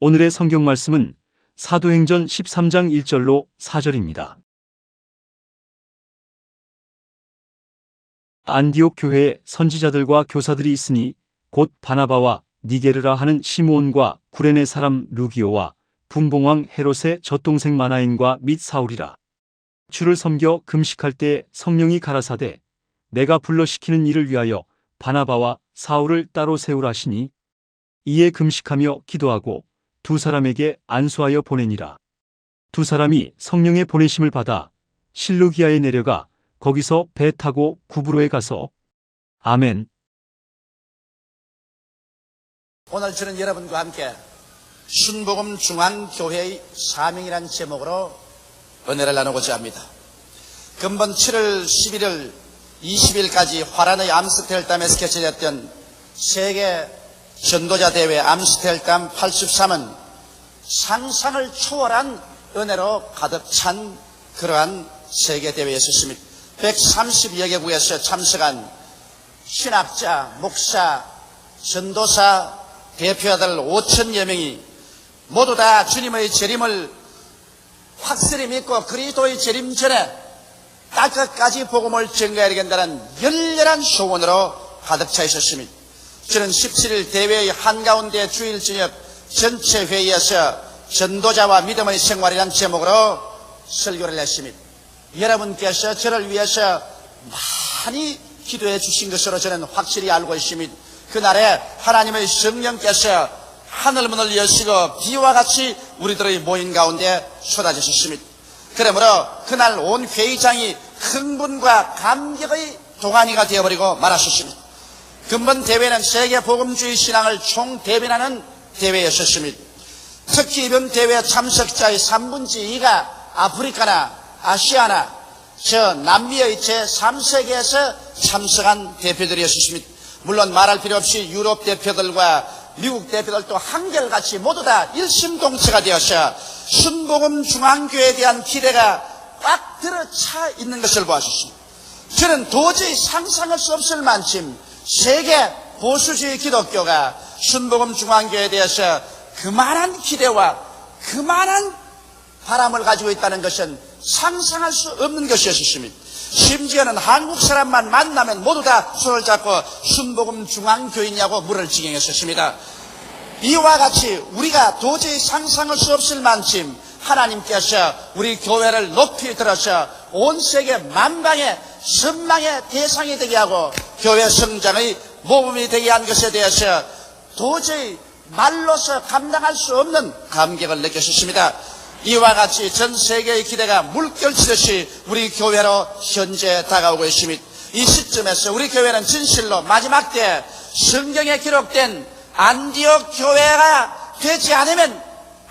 오늘의 성경 말씀은 사도행전 13장 1절로 4절입니다. 안디옥 교회에 선지자들과 교사들이 있으니 곧 바나바와 니게르라 하는 시므온과 구레네 사람 루기오와 분봉왕 헤롯의 젖동생 마나인과 및 사울이라. 주를 섬겨 금식할 때 성령이 가라사대 내가 불러시키는 일을 위하여 바나바와 사울을 따로 세우라 하시니 이에 금식하며 기도하고 두 사람에게 안수하여 보내니라. 두 사람이 성령의 보내심을 받아 실루기아에 내려가 거기서 배 타고 구브로에 가서 아멘. 오늘 저는 여러분과 함께 순복음 중앙교회의 사명이라는 제목으로 은혜를 나누고자 합니다. 금번 7월 11일 20일까지 화란의 암스테르담에서 개최됐던 세계 전도자 대회 암스테르담 83은 상상을 초월한 은혜로 가득 찬 그러한 세계 대회였습니다. 130여 개국에서 참석한 신학자, 목사, 전도사, 대표자들 5천여 명이 모두 다 주님의 재림을 확실히 믿고 그리스도의 재림 전에 땅끝까지 복음을 전가해야 되겠다는 열렬한 소원으로 가득 차 있었습니다. 저는 17일 대회의 한가운데 주일 저녁 전체 회의에서 전도자와 믿음의 생활이라는 제목으로 설교를 했습니다. 여러분께서 저를 위해서 많이 기도해 주신 것으로 저는 확실히 알고 있습니다. 그날에 하나님의 성령께서 하늘문을 여시고 비와 같이 우리들의 모인 가운데 쏟아지셨습니다. 그러므로 그날 온 회의장이 흥분과 감격의 동안이가 되어버리고 말았었습니다. 근본 대회는 세계 복음주의 신앙을 총대변하는 대회였었습니다. 특히 이번 대회 참석자의 3분의 2가 아프리카나 아시아나 저 남미의 제3세계에서 참석한 대표들이었습니다. 물론 말할 필요 없이 유럽 대표들과 미국 대표들도 한결같이 모두 다 일심동체가 되어서 순복음 중앙교회에 대한 기대가 꽉 들어차 있는 것을 보았습니다. 저는 도저히 상상할 수 없을 만큼 세계 보수주의 기독교가 순복음 중앙교회에 대해서 그만한 기대와 그만한 바람을 가지고 있다는 것은 상상할 수 없는 것이었습니다. 심지어는 한국 사람만 만나면 모두 다 손을 잡고 순복음 중앙교회냐고 물을 지경했었습니다. 이와 같이 우리가 도저히 상상할 수 없을 만큼 하나님께서 우리 교회를 높이 들어서 온 세계 만방의 선망의 대상이 되게 하고 교회 성장의 모범이 되게 한 것에 대해서 도저히 말로서 감당할 수 없는 감격을 느꼈습니다. 이와 같이 전 세계의 기대가 물결치듯이 우리 교회로 현재 다가오고 있습니다. 이 시점에서 우리 교회는 진실로 마지막 때 성경에 기록된 안디옥 교회가 되지 않으면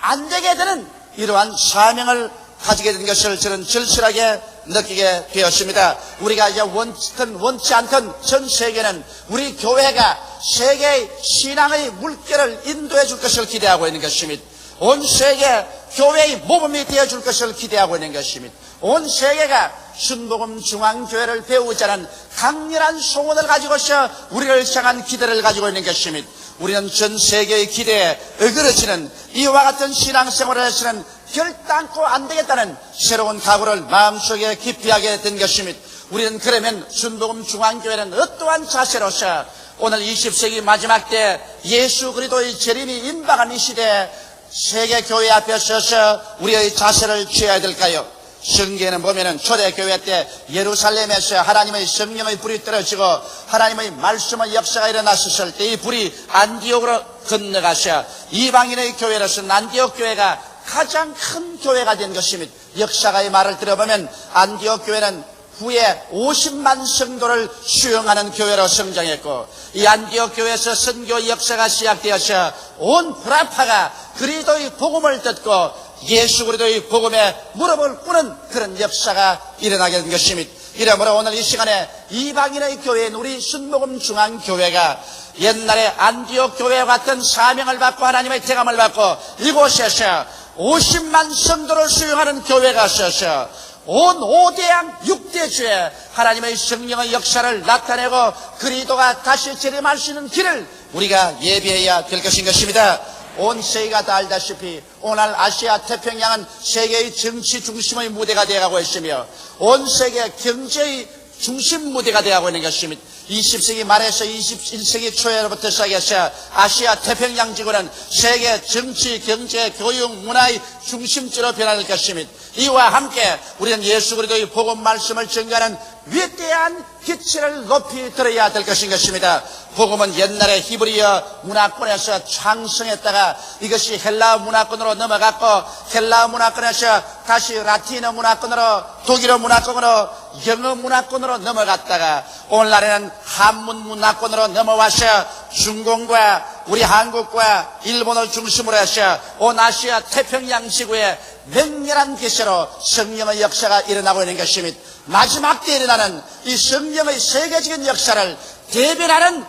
안 되게 되는 이러한 사명을 가지게 된 것을 저는 절실하게 느끼게 되었습니다. 우리가 이제 원치 않던 전 세계는 우리 교회가 세계의 신앙의 물결을 인도해 줄 것을 기대하고 있는 것입니다. 온 세계 교회의 모범이 되어줄 것을 기대하고 있는 것입니다. 온 세계가 순복음 중앙교회를 배우자는 강렬한 소원을 가지고서 우리를 향한 기대를 가지고 있는 것입니다. 우리는 전 세계의 기대에 어그러지는 이와 같은 신앙생활을 해서는 결단코 안 되겠다는 새로운 각오를 마음속에 깊이 하게 된 것입니다. 우리는 그러면 순복음 중앙교회는 어떠한 자세로서 오늘 20세기 마지막 때 예수 그리스도의 재림이 임박한 이 시대에 세계 교회 앞에 서서 우리의 자세를 취해야 될까요? 성경에는 보면은 초대교회 때 예루살렘에서 하나님의 성령의 불이 떨어지고 하나님의 말씀의 역사가 일어났을 때 이 불이 안디옥으로 건너가서 이방인의 교회로서는 안디옥 교회가 가장 큰 교회가 된 것입니다. 역사가의 말을 들어보면 안디옥 교회는 후에 50만 성도를 수용하는 교회로 성장했고 이 안디옥 교회에서 선교 역사가 시작되어서 온 구라파가 그리스도의 복음을 듣고 예수 그리스도의 복음에 무릎을 꿇는 그런 역사가 일어나게 된 것입니다. 이러므로 오늘 이 시간에 이방인의 교회인 우리 순복음 중앙교회가 옛날에 안디옥 교회와 같은 사명을 받고 하나님의 대감을 받고 이곳에서 50만 성도를 수용하는 교회가 있어서 온 5대양 6대주에 하나님의 성령의 역사를 나타내고 그리스도가 다시 재림할 수 있는 길을 우리가 예비해야 될 것인 것입니다. 온 세계가 다 알다시피 오늘 아시아 태평양은 세계의 정치 중심의 무대가 되어가고 있으며 온 세계 경제의 중심 무대가 되어가고 있는 것입니다. 20세기 말에서 21세기 초에부터 시작해서 아시아 태평양 지구는 세계 정치, 경제, 교육, 문화의 중심지로 변할 것입니다. 이와 함께 우리는 예수 그리스도의 복음 말씀을 전가하는 위대한 기치를 높이 들어야 될 것입니다. 복음은 옛날에 히브리어 문화권에서 창성했다가 이것이 헬라 문화권으로 넘어갔고 헬라 문화권에서 다시 라틴어 문화권으로 독일어 문화권으로 영어 문화권으로 넘어갔다가 오늘날에는 한문 문화권으로 넘어와서 중공과 우리 한국과 일본을 중심으로 해서 온 아시아 태평양 지구에 맹렬한 기세로 성령의 역사가 일어나고 있는 것입니다. 마지막 때에 일어나는 이 성령의 세계적인 역사를 대변하는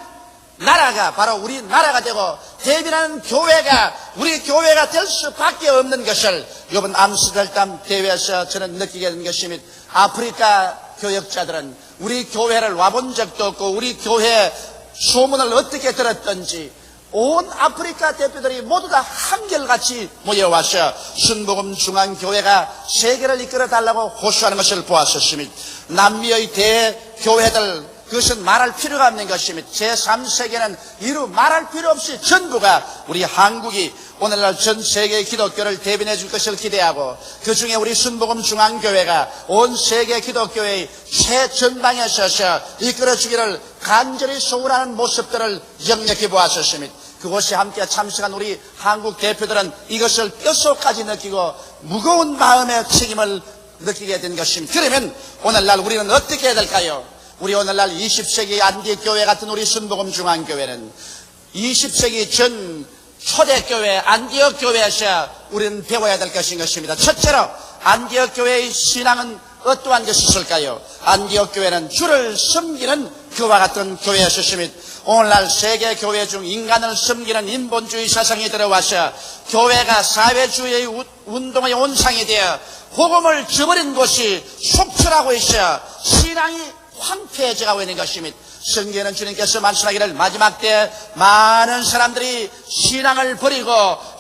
나라가 바로 우리나라가 되고 대변하는 교회가 우리 교회가 될 수밖에 없는 것을 이번 암스테르담 대회에서 저는 느끼게 된 것입니다. 아프리카 교역자들은 우리 교회를 와본 적도 없고 우리 교회 소문을 어떻게 들었던지 온 아프리카 대표들이 모두 다 한결같이 모여와서 순복음 중앙교회가 세계를 이끌어달라고 호소하는 것을 보았었습니다. 남미의 대교회들 그것은 말할 필요가 없는 것입니다. 제3세계는 이루 말할 필요 없이 전부가 우리 한국이 오늘날 전 세계의 기독교를 대변해 줄 것을 기대하고 그 중에 우리 순복음 중앙교회가 온 세계 기독교의 최전방에 서서 이끌어주기를 간절히 소원하는 모습들을 역력히 보았었습니다. 그곳에 함께 참석한 우리 한국 대표들은 이것을 뼛속까지 느끼고 무거운 마음의 책임을 느끼게 된 것입니다. 그러면 오늘날 우리는 어떻게 해야 될까요? 우리 오늘날 20세기 안디옥교회 같은 우리 순복음 중앙교회는 20세기 전 초대교회 안디옥교회에서 우리는 배워야 될 것입니다. 첫째로 안디옥교회의 신앙은 어떠한 것이 있을까요? 안디옥교회는 주를 섬기는 그와 같은 교회였습니다. 오늘날 세계 교회 중 인간을 섬기는 인본주의 사상이 들어와서 교회가 사회주의의 운동의 온상이 되어 복음을 저버린 곳이 속출하고 있어 신앙이 황폐해져가고 있는 것입니다. 성경에는 주님께서 말씀하기를 마지막 때 많은 사람들이 신앙을 버리고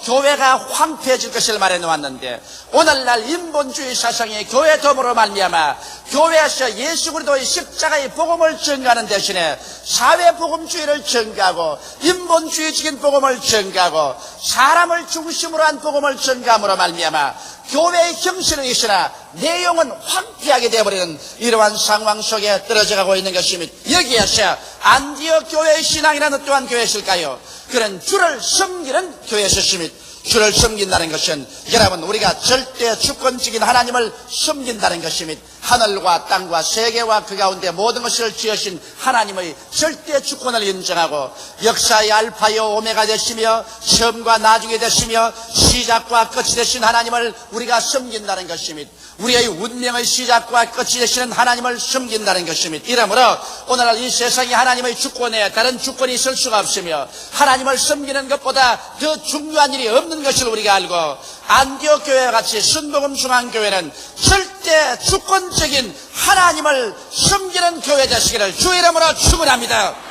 교회가 황폐해질 것을 말해 놓았는데 오늘날 인본주의 사상이 교회 덤으로 말미암아 교회에서 예수 그리스도의 십자가의 복음을 전가하는 대신에 사회복음주의를 전가하고 인본주의적인 복음을 전가하고 사람을 중심으로 한 복음을 전가함으로 말미암아 교회의 형식은 있으나 내용은 황폐하게 되어버리는 이러한 상황 속에 떨어져가고 있는 것입니다. 여기에서 안디옥 교회의 신앙이라는 또한 교회였을까요? 그런 주를 섬기는 교회였습니다. 주를 섬긴다는 것은 여러분 우리가 절대 주권적인 하나님을 섬긴다는 것입니다. 하늘과 땅과 세계와 그 가운데 모든 것을 지으신 하나님의 절대 주권을 인정하고 역사의 알파요 오메가 되시며 처음과 나중에 되시며 시작과 끝이 되신 하나님을 우리가 섬긴다는 것입니다. 우리의 운명의 시작과 끝이 되시는 하나님을 섬긴다는 것입니다. 이러므로 오늘날 이 세상에 하나님의 주권에 다른 주권이 있을 수가 없으며 하나님을 섬기는 것보다 더 중요한 일이 없는 것을 우리가 알고 안디옥 교회와 같이 순복음 중앙교회는 절대 주권적인 하나님을 섬기는 교회 되시기를 주 이름으로 축원합니다.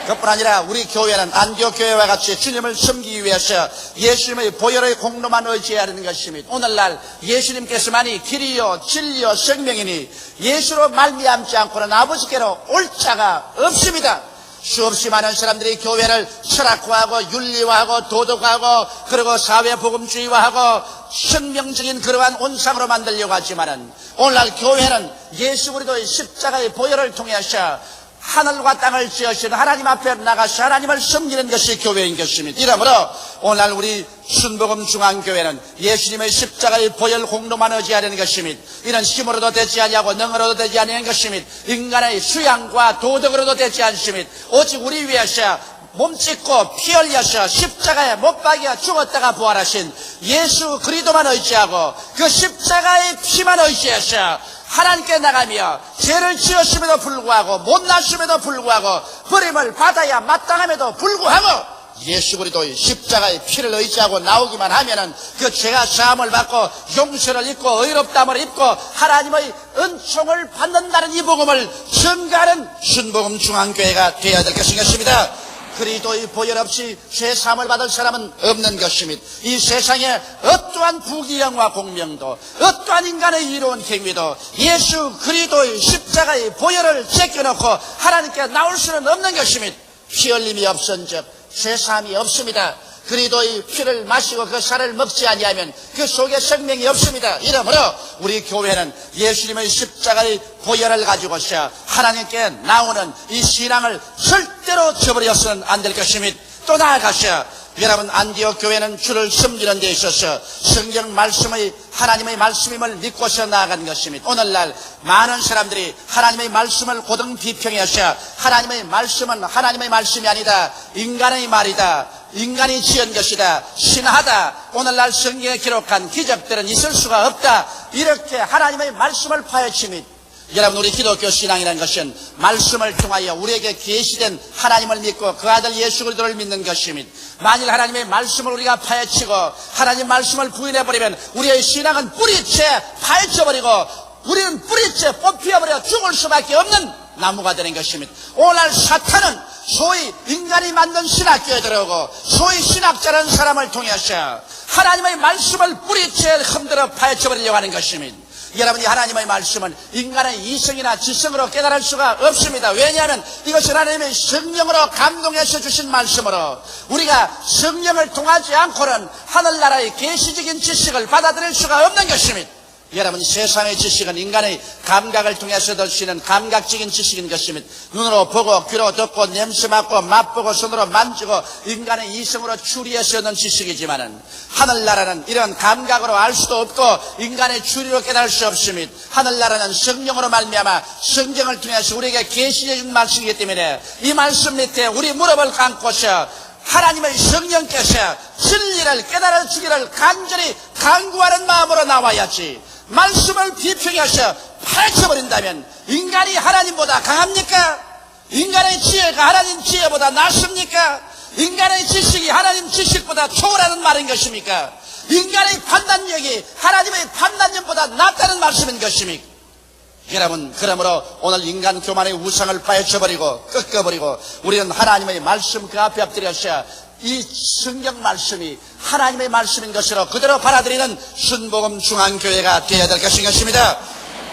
그뿐 아니라 우리 교회는 안디옥 교회와 같이 주님을 섬기기 위해서 예수님의 보혈의 공로만 의지해야 하는 것입니다. 오늘날 예수님께서만이 길이요 진리요 생명이니 예수로 말미암지 않고는 아버지께로 올 자가 없습니다. 수없이 많은 사람들이 교회를 철학화하고 윤리화하고 도덕화하고 그리고 사회복음주의화하고 생명적인 그러한 온상으로 만들려고 하지만은 오늘날 교회는 예수 그리스도의 십자가의 보혈을 통해서 하늘과 땅을 지으신 하나님 앞에 나가서 하나님을 섬기는 것이 교회인 것입니다. 이러므로 오늘 우리 순복음 중앙교회는 예수님의 십자가의 보혈 공로만 의지하려는 것입니다. 이는 힘으로도 되지 아니하고 능으로도 되지 아니하는 것입니다. 인간의 수양과 도덕으로도 되지 않습니다. 오직 우리 위해서 몸짓고 피 흘려서 십자가에 못 박여 죽었다가 부활하신 예수 그리스도만 의지하고 그 십자가의 피만 의지해서 하나님께 나가며 죄를 지었음에도 불구하고 못났음에도 불구하고 버림을 받아야 마땅함에도 불구하고 예수 그리스도의 십자가의 피를 의지하고 나오기만 하면은 그 죄가 사함을 받고 용서를 입고 의롭다함을 입고 하나님의 은총을 받는다는 이 복음을 전가하는 순복음 중앙교회가 되어야 될 것입니다. 그리스도의 보혈 없이 죄 사함을 받을 사람은 없는 것입니다. 이 세상에 어떠한 부귀영화 공명도, 어떠한 인간의 이로운 행위도 예수 그리스도의 십자가의 보혈을 제껴놓고 하나님께 나올 수는 없는 것입니다. 피 흘림이 없은즉 죄 사함이 없습니다. 그리스도의 피를 마시고 그 살을 먹지 아니하면 그 속에 생명이 없습니다. 이러므로 우리 교회는 예수님의 십자가의 보혈을 가지고서 하나님께 나오는 이 신앙을 절대로 저버려서는 안 될 것입니다. 또 나아가서 여러분, 안디옥 교회는 주를 섬기는 데 있어서 성경 말씀의 하나님의 말씀임을 믿고서 나아간 것입니다. 오늘날 많은 사람들이 하나님의 말씀을 고등 비평해서 하나님의 말씀은 하나님의 말씀이 아니다, 인간의 말이다, 인간이 지은 것이다, 신하다, 오늘날 성경에 기록한 기적들은 있을 수가 없다, 이렇게 하나님의 말씀을 파헤칩니다. 여러분, 우리 기독교 신앙이라는 것은 말씀을 통하여 우리에게 계시된 하나님을 믿고 그 아들 예수 그리스도를 믿는 것입니다. 만일 하나님의 말씀을 우리가 파헤치고 하나님 말씀을 부인해버리면 우리의 신앙은 뿌리째 파헤쳐버리고 우리는 뿌리째 뽑혀버려 죽을 수밖에 없는 나무가 되는 것입니다. 오늘날 사탄은 소위 인간이 만든 신학교에 들어오고 소위 신학자라는 사람을 통해서 하나님의 말씀을 뿌리째 흔들어 파헤쳐버리려고 하는 것입니다. 여러분이 하나님의 말씀은 인간의 이성이나 지성으로 깨달을 수가 없습니다. 왜냐하면 이것은 하나님의 성령으로 감동해서 주신 말씀으로 우리가 성령을 통하지 않고는 하늘나라의 계시적인 지식을 받아들일 수가 없는 것입니다. 여러분, 세상의 지식은 인간의 감각을 통해서 얻을 수 있는 감각적인 지식인 것입니다. 눈으로 보고 귀로 듣고 냄새 맡고 맛보고 손으로 만지고 인간의 이성으로 추리해서 얻는 지식이지만은 하늘나라는 이런 감각으로 알 수도 없고 인간의 추리로 깨달을 수 없습니다. 하늘나라는 성령으로 말미암아 성경을 통해서 우리에게 계시해 준 말씀이기 때문에 이 말씀 밑에 우리 무릎을 감고서 하나님의 성령께서 진리를 깨달아 주기를 간절히 간구하는 마음으로 나와야지, 말씀을 비평해서 파헤쳐버린다면 인간이 하나님보다 강합니까? 인간의 지혜가 하나님 지혜보다 낫습니까? 인간의 지식이 하나님 지식보다 초월하는 말인 것입니까? 인간의 판단력이 하나님의 판단력보다 낫다는 말씀인 것입니까? 여러분, 그러므로 오늘 인간 교만의 우상을 파헤쳐버리고 꺾어버리고 우리는 하나님의 말씀 그 앞에 엎드려서 이 성경 말씀이 하나님의 말씀인 것으로 그대로 받아들이는 순복음 중앙교회가 되어야 될 것입니다.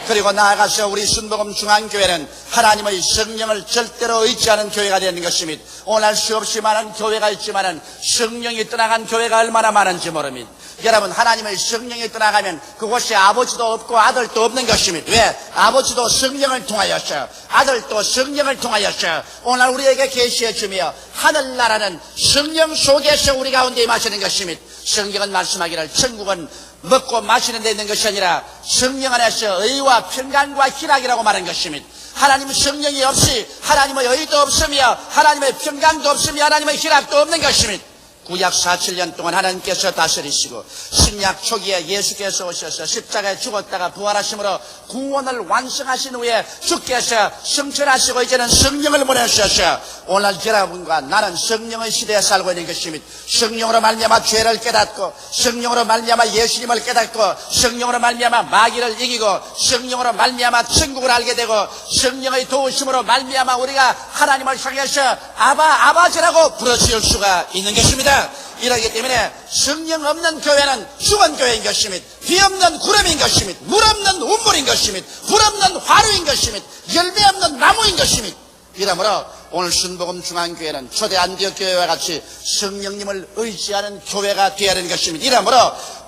그리고 나아가서 우리 순복음 중앙교회는 하나님의 성령을 절대로 의지하는 교회가 되는 것입니다. 오늘 수없이 많은 교회가 있지만은 성령이 떠나간 교회가 얼마나 많은지 모릅니다. 여러분, 하나님의 성령이 떠나가면 그곳에 아버지도 없고 아들도 없는 것입니다. 왜? 아버지도 성령을 통하여서 아들도 성령을 통하여서 오늘 우리에게 계시해 주며 하늘나라는 성령 속에서 우리 가운데 임하시는 것입니다. 성경은 말씀하기를 천국은 먹고 마시는 데 있는 것이 아니라 성령 안에서 의와 평강과 희락이라고 말한 것입니다. 하나님 성령이 없이 하나님의 의도 없으며 하나님의 평강도 없으며 하나님의 희락도 없는 것입니다. 구약 47년 동안 하나님께서 다스리시고 신약 초기에 예수께서 오셔서 십자가에 죽었다가 부활하심으로 구원을 완성하신 후에 주께서 성천하시고 이제는 성령을 보내주셔서 오늘 여러분과 나는 성령의 시대에 살고 있는 것입니다. 성령으로 말미암아 죄를 깨닫고 성령으로 말미암아 예수님을 깨닫고 성령으로 말미암아 마귀를 이기고 성령으로 말미암아 천국을 알게 되고 성령의 도우심으로 말미암아 우리가 하나님을 향해서 아바지라고 부르실 수가 있는 것입니다. 이러기 때문에 성령 없는 교회는 죽은 교회인 것입니다. 비 없는 구름인 것입니다. 물 없는 운물인 것입니다. 불 없는 화루인 것입니다. 열매 없는 나무인 것입니다. 이러므로 오늘 순복음 중앙교회는 초대 안디옥 교회와 같이 성령님을 의지하는 교회가 되어야 하는 것입니다. 이러므로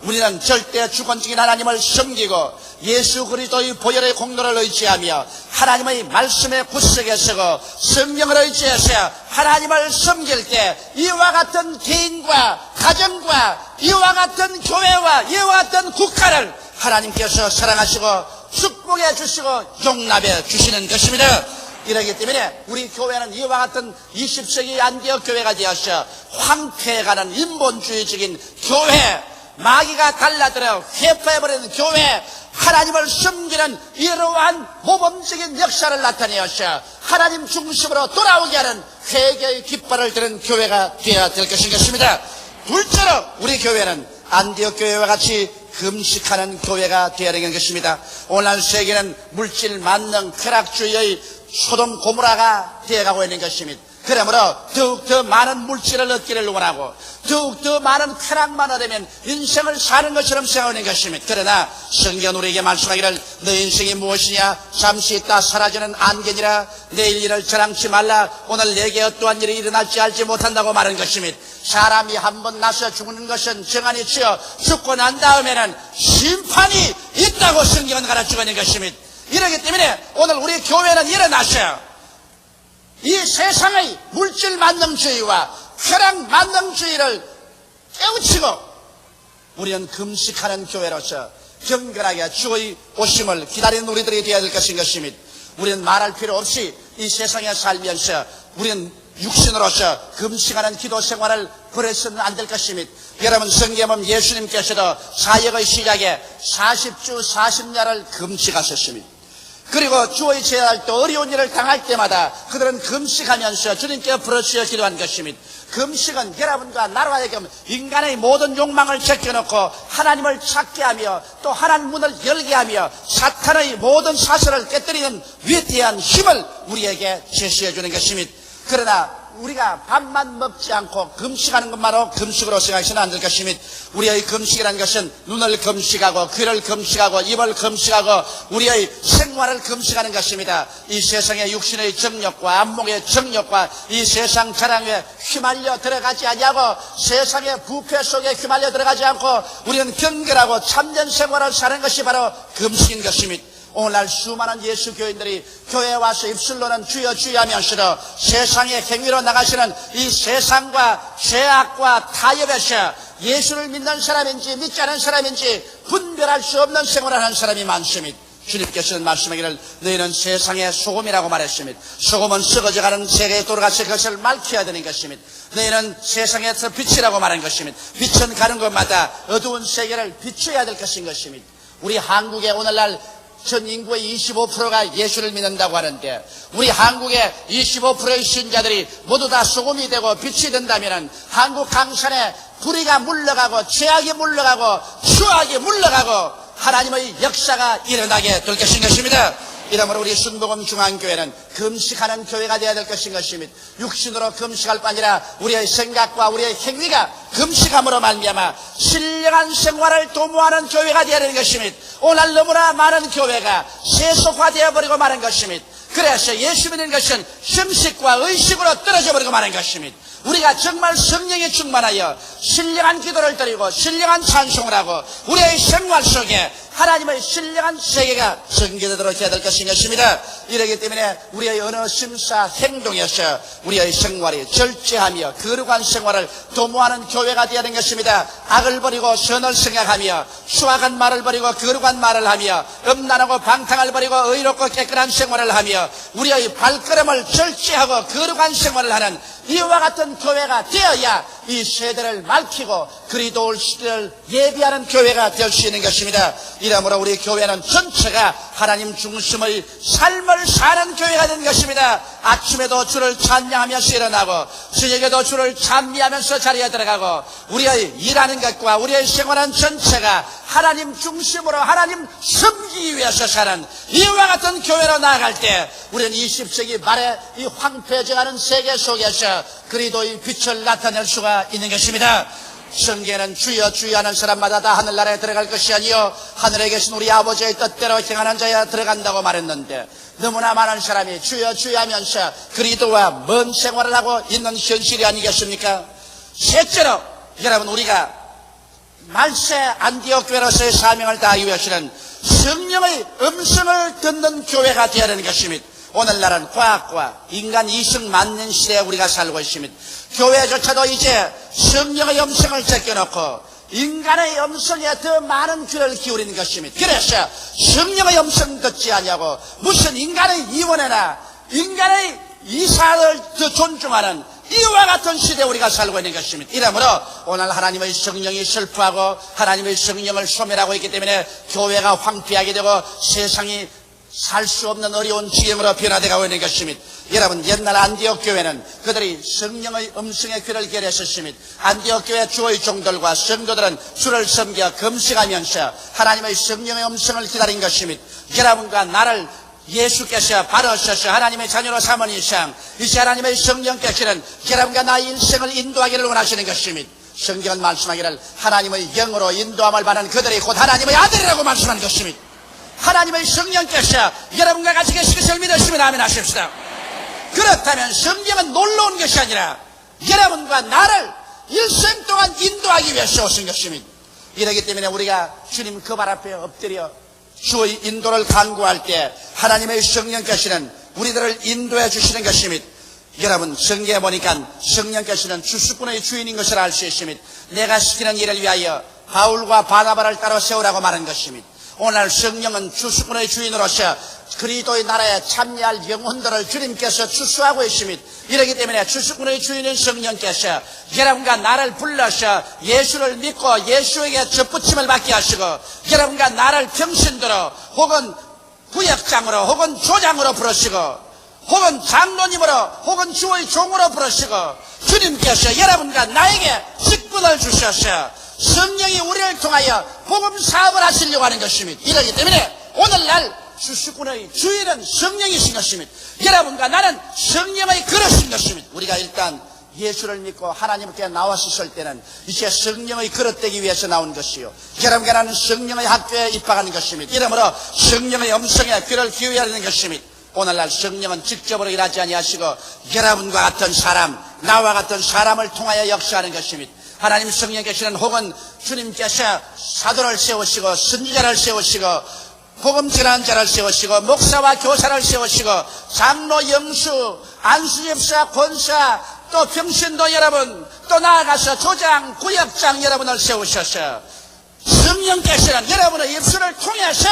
우리는 절대 주권적인 하나님을 섬기고 예수 그리스도의 보혈의 공로를 의지하며 하나님의 말씀에 굳세게 서고 성령을 의지해서 하나님을 섬길 때 이와 같은 개인과 가정과 이와 같은 교회와 이와 같은 국가를 하나님께서 사랑하시고 축복해 주시고 용납해 주시는 것입니다. 이러기 때문에 우리 교회는 이와 같은 20세기 안디옥 교회가 되어서 황폐해가는 인본주의적인 교회, 마귀가 달라들어 회파해버리는 교회, 하나님을 섬기는 이러한 모범적인 역사를 나타내어서 하나님 중심으로 돌아오게 하는 회개의 깃발을 드는 교회가 되어야 될 것입니다. 둘째로 우리 교회는 안디옥 교회와 같이 금식하는 교회가 되어야 되는 것입니다. 오늘날 세계는 물질 만능 쾌락주의의 소돔 고모라가 되어가고 있는 것입니다. 그러므로 더욱더 많은 물질을 얻기를 원하고 더욱더 많은 쾌락만 얻으면 인생을 사는 것처럼 생각하는 것입니다. 그러나 성경은 우리에게 말씀하기를 너 인생이 무엇이냐 잠시 있다 사라지는 안개니라 내일 일을 저랑치 말라 오늘 내게 어떠한 일이 일어날지 알지 못한다고 말한 것입니다. 사람이 한번 나서 죽는 것은 정한이 치여 죽고 난 다음에는 심판이 있다고 성경은 가르치고 있는 것입니다. 이렇기 때문에 오늘 우리 교회는 일어나셔요. 이 세상의 물질 만능주의와 쾌락 만능주의를 깨우치고 우리는 금식하는 교회로서 경건하게 주의 오심을 기다리는 우리들이 되어야 될 것인 것입니다. 우리는 말할 필요 없이 이 세상에 살면서 우리는 육신으로서 금식하는 기도 생활을 버려서는 안 될 것입니다. 여러분 성경에 보면 예수님께서도 사역의 시작에 40주 40야를 금식하셨습니다. 그리고 주의 제할 때 어려운 일을 당할 때마다 그들은 금식하면서 주님께 부르짖어 기도한 것입니다. 금식은 여러분과 나로 하여금 인간의 모든 욕망을 제껴놓고 하나님을 찾게 하며 또 하나님 문을 열게 하며 사탄의 모든 사슬을 깨뜨리는 위대한 힘을 우리에게 제시해 주는 것입니다. 그러나 우리가 밥만 먹지 않고 금식하는 것만으로 금식으로 생각해서는 안 될 것입니다. 우리의 금식이라는 것은 눈을 금식하고 귀를 금식하고 입을 금식하고 우리의 생활을 금식하는 것입니다. 이 세상의 육신의 정욕과 안목의 정욕과 이 세상 자랑에 휘말려 들어가지 아니하고 세상의 부패 속에 휘말려 들어가지 않고 우리는 경건하고 참된 생활을 사는 것이 바로 금식인 것입니다. 오늘날 수많은 예수 교인들이 교회에 와서 입술로는 주여 주여 하면서도 세상의 행위로 나가시는 이 세상과 죄악과 타협에서 예수를 믿는 사람인지 믿지 않은 사람인지 분별할 수 없는 생활을 하는 사람이 많습니다. 주님께서는 말씀하기를 너희는 세상의 소금이라고 말했습니다. 소금은 썩어져가는 세계에 돌아가서 그것을 맑혀야 되는 것입니다. 너희는 세상에서 빛이라고 말한 것입니다. 빛은 가는 곳마다 어두운 세계를 비춰야 될 것인 것입니다. 우리 한국에 오늘날 전 인구의 25%가 예수를 믿는다고 하는데 우리 한국의 25%의 신자들이 모두 다 소금이 되고 빛이 된다면 한국 강산에 불의가 물러가고 죄악이 물러가고 추악이 물러가고 하나님의 역사가 일어나게 될 것인 것입니다. 이러므로 우리 순복음 중앙교회는 금식하는 교회가 되어야 될 것인 것입니다. 육신으로 금식할 뿐 아니라 우리의 생각과 우리의 행위가 금식함으로 말미암아 신령한 생활을 도모하는 교회가 되어야 되는 것입니다. 오늘 너무나 많은 교회가 세속화되어 버리고 마는 것입니다. 그래서 예수 믿는 것은 형식과 의식으로 떨어져 버리고 마는 것입니다. 우리가 정말 성령에 충만하여 신령한 기도를 드리고 신령한 찬송을 하고 우리의 생활 속에 하나님의 신령한 세계가 전개되도록 해야 될 것인 것입니다. 이러기 때문에 우리의 언어, 심사, 행동에서 우리의 생활이 절제하며 거룩한 생활을 도모하는 교회가 되어야 되는 것입니다. 악을 버리고 선을 생각하며 수악한 말을 버리고 거룩한 말을 하며 음란하고 방탕을 버리고 의롭고 깨끗한 생활을 하며 우리의 발걸음을 절제하고 거룩한 생활을 하는 이와 같은 교회가 되어야 이 세대를 맑히고 그리스도 시대를 예비하는 교회가 될 수 있는 것입니다. 이러므로 우리 교회는 전체가 하나님 중심의 삶을 사는 교회가 된 것입니다. 아침에도 주를 찬양하면서 일어나고 저녁에도 주를 찬미하면서 자리에 들어가고 우리의 일하는 것과 우리의 생활은 전체가 하나님 중심으로 하나님 섬기기 위해서 사는 이와 같은 교회로 나아갈 때 우리는 20세기 말에 이 황폐해져가는 세계 속에서 그리스도의 빛을 나타낼 수가 있는 것입니다. 성경에는 주여 주여 하는 사람마다 다 하늘나라에 들어갈 것이 아니요 하늘에 계신 우리 아버지의 뜻대로 행하는 자야 들어간다고 말했는데 너무나 많은 사람이 주여 주여 하면서 그리스도와 먼 생활을 하고 있는 현실이 아니겠습니까? 셋째로 여러분 우리가 말세 안디옥 교회로서의 사명을 다하기 위해서는 성령의 음성을 듣는 교회가 되어야 하는 것입니다. 오늘날은 과학과 인간 이식 만년 시대에 우리가 살고 있습니다. 교회조차도 이제 성령의 음성을 제껴놓고 인간의 음성에 더 많은 귀를 기울이는 것입니다. 그래서 성령의 음성 듣지 않냐고 무슨 인간의 이원회나 인간의 이사를 더 존중하는 이와 같은 시대에 우리가 살고 있는 것입니다. 이러므로 오늘 하나님의 성령이 슬퍼하고 하나님의 성령을 소멸하고 있기 때문에 교회가 황폐하게 되고 세상이 살 수 없는 어려운 지경으로 변화되고 있는 것입니다. 여러분 옛날 안디옥 교회는 그들이 성령의 음성에 귀를 기울였습니다. 안디옥 교회 주의 종들과 성도들은 주를 섬겨 금식하면서 하나님의 성령의 음성을 기다린 것입니다. 여러분과 나를 예수께서 바르셔서 하나님의 자녀로 삼은 이상 이제 하나님의 성령께서는 여러분과 나의 인생을 인도하기를 원하시는 것입니다. 성경은 말씀하기를 하나님의 영으로 인도함을 받는 그들이 곧 하나님의 아들이라고 말씀하는 것입니다. 하나님의 성령께서 여러분과 같이 계신 것을 믿으시면 아멘 하십시다. 그렇다면 성경은 놀러온 것이 아니라 여러분과 나를 일생 동안 인도하기 위해서 오신 것입니다. 이러기 때문에 우리가 주님 그 발 앞에 엎드려 주의 인도를 간구할 때 하나님의 성령께서는 우리들을 인도해 주시는 것입니다. 여러분 성경에 보니까 성령께서는 주수꾼의 주인인 것을 알 수 있습니다. 내가 시키는 일을 위하여 바울과 바나바를 따로 세우라고 말한 것입니다. 오늘 성령은 주수꾼의 주인으로서 그리스도의 나라에 참여할 영혼들을 주님께서 추수하고 있습니다. 이렇기 때문에 주수꾼의 주인인 성령께서 여러분과 나를 불러서 예수를 믿고 예수에게 접붙임을 받게 하시고 여러분과 나를 평신도로 혹은 구역장으로 혹은 조장으로 부르시고 혹은 장로님으로 혹은 주의 종으로 부르시고 주님께서 여러분과 나에게 직분을 주셔서 성령이 우리를 통하여 복음 사업을 하시려고 하는 것입니다. 이러기 때문에 오늘날 주수꾼의 주인은 성령이신 것입니다. 여러분과 나는 성령의 그릇인 것입니다. 우리가 일단 예수를 믿고 하나님께 나왔을 때는 이제 성령의 그릇 되기 위해서 나온 것이요 여러분과 나는 성령의 학교에 입학하는 것입니다. 이러므로 성령의 음성에 귀를 기울여야 하는 것입니다. 오늘날 성령은 직접으로 일하지 아니하시고 여러분과 같은 사람, 나와 같은 사람을 통하여 역사하는 것입니다. 하나님 성령께서는 혹은 주님께서 사도를 세우시고 선지자를 세우시고 복음 전하는 자를 세우시고 목사와 교사를 세우시고 장로, 영수, 안수집사, 권사 또 평신도 여러분 또 나아가서 조장, 구역장 여러분을 세우셔서 성령께서는 여러분의 입술을 통해서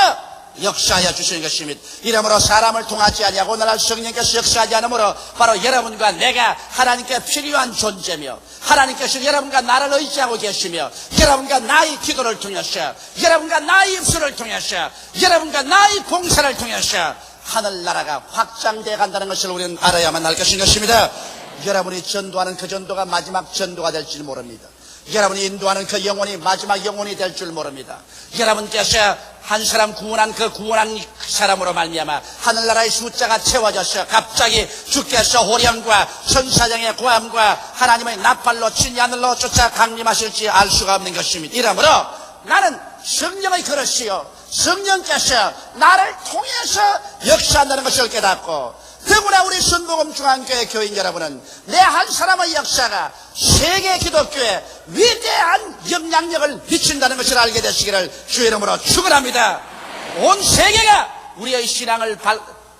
역사하여 주시는 것입니다. 이러므로 사람을 통하지 아니하고 오늘날 성령께서 역사하지 않으므로 바로 여러분과 내가 하나님께 필요한 존재며 하나님께서 여러분과 나를 의지하고 계시며 여러분과 나의 기도를 통해서 여러분과 나의 입술을 통해서 여러분과 나의 봉사를 통해서 하늘나라가 확장되어 간다는 것을 우리는 알아야만 할 것입니다. 여러분이 전도하는 그 전도가 마지막 전도가 될지 모릅니다. 여러분이 인도하는 그 영혼이 마지막 영혼이 될 줄 모릅니다. 여러분께서 한 사람 구원한 그 구원한 사람으로 말미암아 하늘나라의 숫자가 채워져서 갑자기 주께서 호령과 천사장의 고함과 하나님의 나팔로 친히 하늘로 쫓아 강림하실지 알 수가 없는 것입니다. 이러므로 나는 성령의 그릇이요 성령께서 나를 통해서 역사한다는 것을 깨닫고 더구나 우리 순복음 중앙교회 교인 여러분은 내 한 사람의 역사가 세계 기독교에 위대한 영향력을 미친다는 것을 알게 되시기를 주의 이름으로 축원합니다. 온 세계가 우리의 신앙을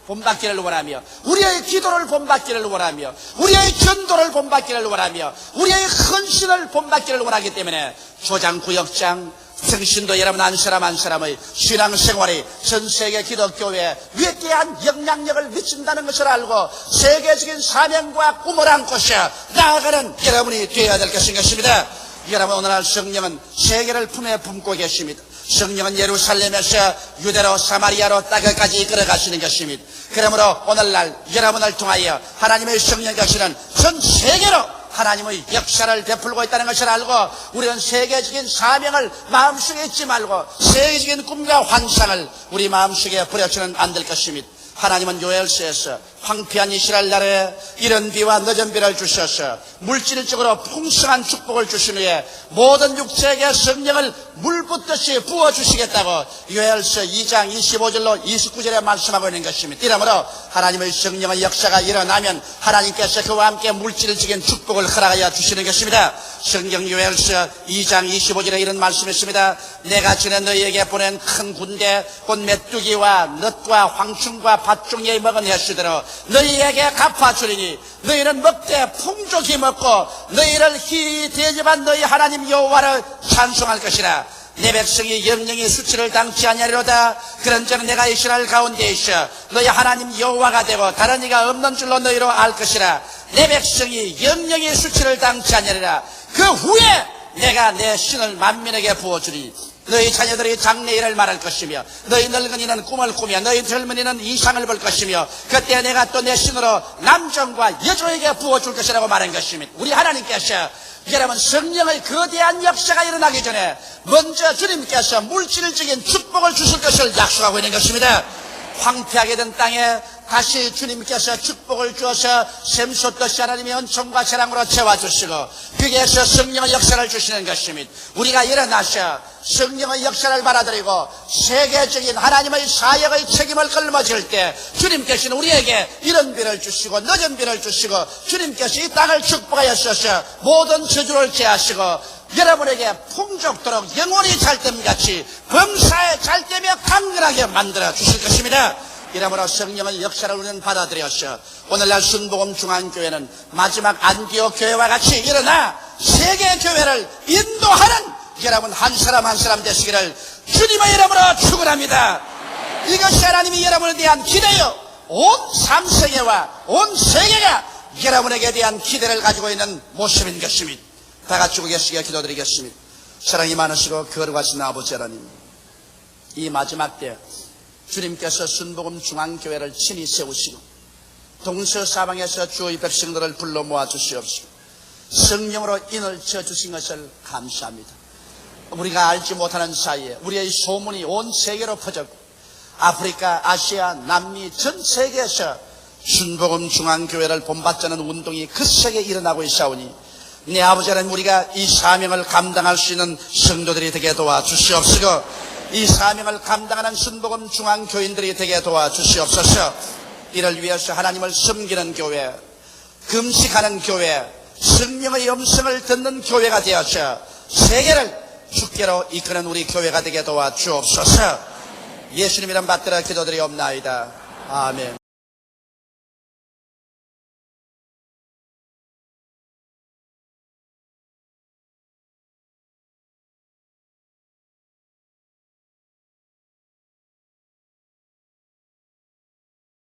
본받기를 원하며 우리의 기도를 본받기를 원하며 우리의 전도를 본받기를 원하며 우리의 헌신을 본받기를 원하기 때문에 조장, 구역장, 평신도 여러분 한 사람 한 사람의 신앙생활이 전 세계 기독교에 위대한 영향력을 미친다는 것을 알고 세계적인 사명과 꿈을 안고서 나아가는 여러분이 되어야 될 것입니다. 여러분 오늘날 성령은 세계를 품에 품고 계십니다. 성령은 예루살렘에서 유대로 사마리아로 땅까지 이끌어 가시는 것입니다. 그러므로 오늘날 여러분을 통하여 하나님의 성령께서는 전 세계로 하나님의 역사를 베풀고 있다는 것을 알고 우리는 세계적인 사명을 마음속에 잊지 말고 세계적인 꿈과 환상을 우리 마음속에 버려서는 안 될 것입니다. 하나님은 요엘서에서 황폐한 이스라엘 나라에 이른 비와 늦은 비를 주셔서 물질적으로 풍성한 축복을 주신 후에 모든 육체에게 성령을 물 붓듯이 부어주시겠다고 요엘서 2장 25절로 29절에 말씀하고 있는 것입니다. 이러므로 하나님의 성령의 역사가 일어나면 하나님께서 그와 함께 물질적인 축복을 허락하여 주시는 것입니다. 성경 요엘서 2장 25절에 이런 말씀이 있습니다. 내가 전에 너희에게 보낸 큰 군대 곧 메뚜기와 넛과 황충과 밭종이에 먹은 횟수대로 너희에게 갚아주리니 너희는 먹되 풍족히 먹고 너희를 희히 대접한 너희 하나님 여호와를 찬송할 것이라. 내 백성이 영영의 수치를 당치 아니하리로다. 그런즉 내가 이스라엘 가운데 있어 너희 하나님 여호와가 되고 다른 이가 없는 줄로 너희로 알 것이라. 내 백성이 영영의 수치를 당치 아니하리라. 그 후에 내가 내 신을 만민에게 부어주리. 너희 자녀들이 장래일을 말할 것이며 너희 늙은이는 꿈을 꾸며 너희 젊은이는 이상을 볼 것이며 그때 내가 또 내 신으로 남정과 여조에게 부어줄 것이라고 말한 것입니다. 우리 하나님께서 여러분 성령의 거대한 역사가 일어나기 전에 먼저 주님께서 물질적인 축복을 주실 것을 약속하고 있는 것입니다. 황폐하게 된 땅에 다시 주님께서 축복을 주어서 샘솟듯이 하나님의 은총과 사랑으로 채워주시고 거기에서 성령의 역사를 주시는 것입니다. 우리가 일어나서 성령의 역사를 받아들이고 세계적인 하나님의 사역의 책임을 걸머질 때 주님께서는 우리에게 이른 비를 주시고 늦은 비를 주시고 주님께서 이 땅을 축복하여서 모든 저주를 제하시고 여러분에게 풍족도록 영원히 잘됨같이 범사에 잘되며 강건하게 만들어 주실 것입니다. 이러므로 성령의 역사를 우리는 받아들여서 오늘날 순복음 중앙교회는 마지막 안디옥 교회와 같이 일어나 세계 교회를 인도하는 여러분 한 사람 한 사람 되시기를 주님의 이름으로 축원합니다. 이것이 하나님이 여러분에 대한 기대요. 온 3세계와 온 세계가 여러분에게 대한 기대를 가지고 있는 모습인 것입니다. 다 같이 고개시게 기도드리겠습니다. 사랑이 많으시고 거룩하신 아버지 하나님, 이 마지막 때 주님께서 순복음 중앙교회를 친히 세우시고 동서사방에서 주의 백성들을 불러 모아 주시옵시고 성령으로 인을 쳐주신 것을 감사합니다. 우리가 알지 못하는 사이에 우리의 소문이 온 세계로 퍼졌고 아프리카, 아시아, 남미 전 세계에서 순복음 중앙교회를 본받자는 운동이 거세게 일어나고 있사오니 내 아버지 하나님, 우리가 이 사명을 감당할 수 있는 성도들이 되게 도와주시옵시고 이 사명을 감당하는 순복음 중앙교인들이 되게 도와주시옵소서. 이를 위해서 하나님을 섬기는 교회, 금식하는 교회, 성령의 음성을 듣는 교회가 되어서 세계를 주께로 이끄는 우리 교회가 되게 도와주옵소서. 예수님 이름 받들어 기도드리옵나이다. 아멘.